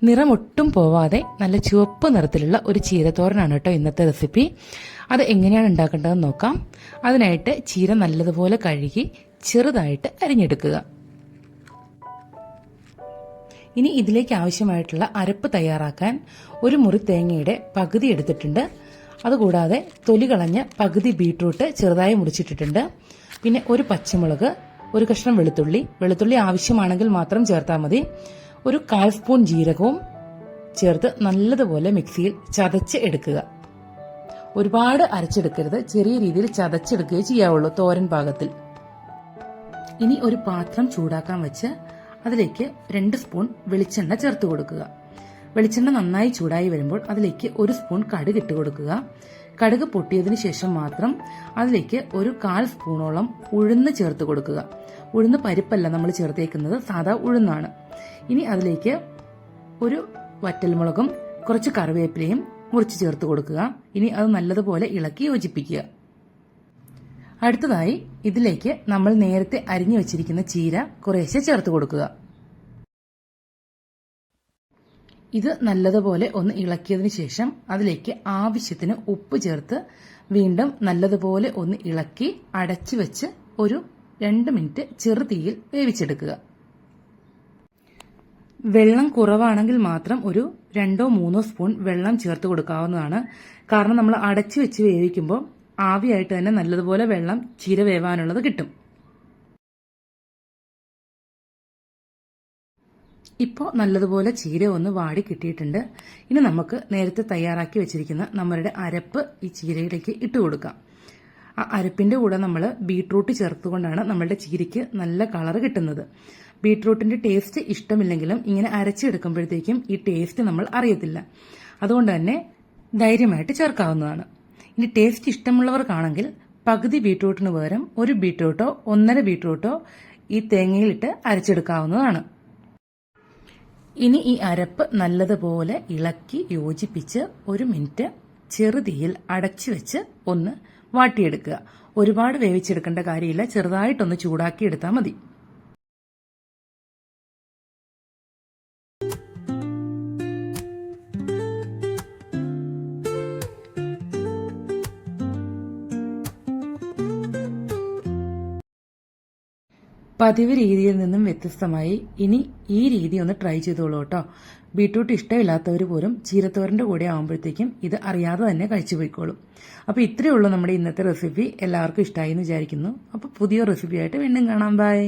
നിറമൊട്ടും പോവാതെ നല്ല ചുവപ്പ് നിറത്തിലുള്ള ഒരു ചീരത്തോരനാണ് കേട്ടോ ഇന്നത്തെ റെസിപ്പി. അത് എങ്ങനെയാണ് ഉണ്ടാക്കേണ്ടതെന്ന് നോക്കാം. അതിനായിട്ട് ചീര നല്ലതുപോലെ കഴുകി ചെറുതായിട്ട് അരിഞ്ഞെടുക്കുക. ഇനി ഇതിലേക്ക് ആവശ്യമായിട്ടുള്ള അരപ്പ് തയ്യാറാക്കാൻ ഒരു മുറി തേങ്ങയുടെ പകുതി എടുത്തിട്ടുണ്ട്. അതുകൂടാതെ തൊലി കളഞ്ഞ പകുതി ബീട്രൂട്ട് ചെറുതായി മുറിച്ചിട്ടിട്ടുണ്ട്. പിന്നെ ഒരു പച്ചമുളക്, ഒരു കഷ്ണം വെളുത്തുള്ളി ആവശ്യമാണെങ്കിൽ മാത്രം ചേർത്താൽ മതി. ഒരു 1/4 സ്പൂൺ ജീരകവും ചേർത്ത് നല്ലതുപോലെ മിക്സിയിൽ ചതച്ച് എടുക്കുക. ഒരുപാട് അരച്ചെടുക്കരുത്, ചെറിയ രീതിയിൽ ചതച്ചെടുക്കുകയേ ചെയ്യാവുള്ളൂ തോരൻ പാകത്തിൽ. ഇനി ഒരു പാത്രം ചൂടാക്കാൻ വെച്ച് അതിലേക്ക് 2 സ്പൂൺ വെളിച്ചെണ്ണ ചേർത്ത് കൊടുക്കുക. വെളിച്ചെണ്ണ നന്നായി ചൂടായി വരുമ്പോൾ അതിലേക്ക് 1 സ്പൂൺ കടുക് ഇട്ട് കൊടുക്കുക. കടുക് പൊട്ടിയതിനു ശേഷം മാത്രം അതിലേക്ക് ഒരു 1/4 സ്പൂണോളം ഉഴുന്ന് ചേർത്ത് കൊടുക്കുക. ഉഴുന്ന് പരിപ്പല്ല നമ്മൾ ചേർത്തേക്കുന്നത്, സാധാ ഉഴുന്നാണ്. ഇനി അതിലേക്ക് ഒരു വറ്റൽമുളകും കുറച്ച് കറിവേപ്പിലയും മുറിച്ച് ചേർത്ത് കൊടുക്കുക. ഇനി അത് നല്ലതുപോലെ ഇളക്കി യോജിപ്പിക്കുക. അടുത്തതായി ഇതിലേക്ക് നമ്മൾ നേരത്തെ അരിഞ്ഞു വെച്ചിരിക്കുന്ന ചീര കുറേശ്ശെ ചേർത്ത് കൊടുക്കുക. ഇത് നല്ലതുപോലെ ഒന്ന് ഇളക്കിയതിനു ശേഷം അതിലേക്ക് ആവശ്യത്തിന് ഉപ്പ് ചേർത്ത് വീണ്ടും നല്ലതുപോലെ ഒന്ന് ഇളക്കി അടച്ചു വെച്ച് ഒരു 2 മിനിറ്റ് ചെറുതീയിൽ വേവിച്ചെടുക്കുക. വെള്ളം കുറവാണെങ്കിൽ മാത്രം ഒരു 2-3 സ്പൂൺ വെള്ളം ചേർത്ത് കൊടുക്കാവുന്നതാണ്. കാരണം നമ്മൾ അടച്ചു വെച്ച് വേവിക്കുമ്പോൾ ആവിയായിട്ട് തന്നെ നല്ലതുപോലെ വെള്ളം ചീര വേവാനുള്ളത് കിട്ടും. ഇപ്പോൾ നല്ലതുപോലെ ചീര ഒന്ന് വാടി കിട്ടിയിട്ടുണ്ട്. ഇനി നമുക്ക് നേരത്തെ തയ്യാറാക്കി വെച്ചിരിക്കുന്ന നമ്മളുടെ അരപ്പ് ഈ ചീരയിലേക്ക് ഇട്ട് കൊടുക്കാം. ആ അരപ്പിന്റെ കൂടെ നമ്മൾ ബീട്രൂട്ട് ചേർത്തുകൊണ്ടാണ് നമ്മളുടെ ചീരയ്ക്ക് നല്ല കളർ കിട്ടുന്നത്. ബീട്രൂട്ടിന്റെ ടേസ്റ്റ് ഇഷ്ടമില്ലെങ്കിലും ഇങ്ങനെ അരച്ചെടുക്കുമ്പോഴത്തേക്കും ഈ ടേസ്റ്റ് നമ്മൾ അറിയത്തില്ല. അതുകൊണ്ട് തന്നെ ധൈര്യമായിട്ട് ചേർക്കാവുന്നതാണ്. ഇനി ടേസ്റ്റ് ഇഷ്ടമുള്ളവർക്കാണെങ്കിൽ പകുതി ബീട്രൂട്ടിന് പകരം 1 ബീട്രൂട്ടോ 1.5 ബീട്രൂട്ടോ ഈ തേങ്ങയിലിട്ട് അരച്ചെടുക്കാവുന്നതാണ്. ഇനി ഈ അരപ്പ് നല്ലതുപോലെ ഇളക്കി യോജിപ്പിച്ച് 1 മിനിറ്റ് ചെറുതീയിൽ അടച്ചു വെച്ച് ഒന്ന് വാട്ടിയെടുക്കുക. ഒരുപാട് വേവിച്ചെടുക്കേണ്ട കാര്യമില്ല, ചെറുതായിട്ടൊന്ന് ചൂടാക്കി എടുത്താൽ മതി. പതിവ് രീതിയിൽ നിന്നും വ്യത്യസ്തമായി ഇനി ഈ രീതി ഒന്ന് ട്രൈ ചെയ്തോളൂ കേട്ടോ. ബീട്രൂട്ട് ഇഷ്ടമില്ലാത്തവർ പോലും ചീരത്തോരന്റെ കൂടെ ആകുമ്പോഴത്തേക്കും ഇത് അറിയാതെ തന്നെ കഴിച്ചു പോയിക്കോളും. അപ്പോൾ ഇത്രയേ ഉള്ളൂ നമ്മുടെ ഇന്നത്തെ റെസിപ്പി. എല്ലാവർക്കും ഇഷ്ടമായി എന്ന് വിചാരിക്കുന്നു. അപ്പോൾ പുതിയ റെസിപ്പിയായിട്ട് വീണ്ടും കാണാം. ബൈ.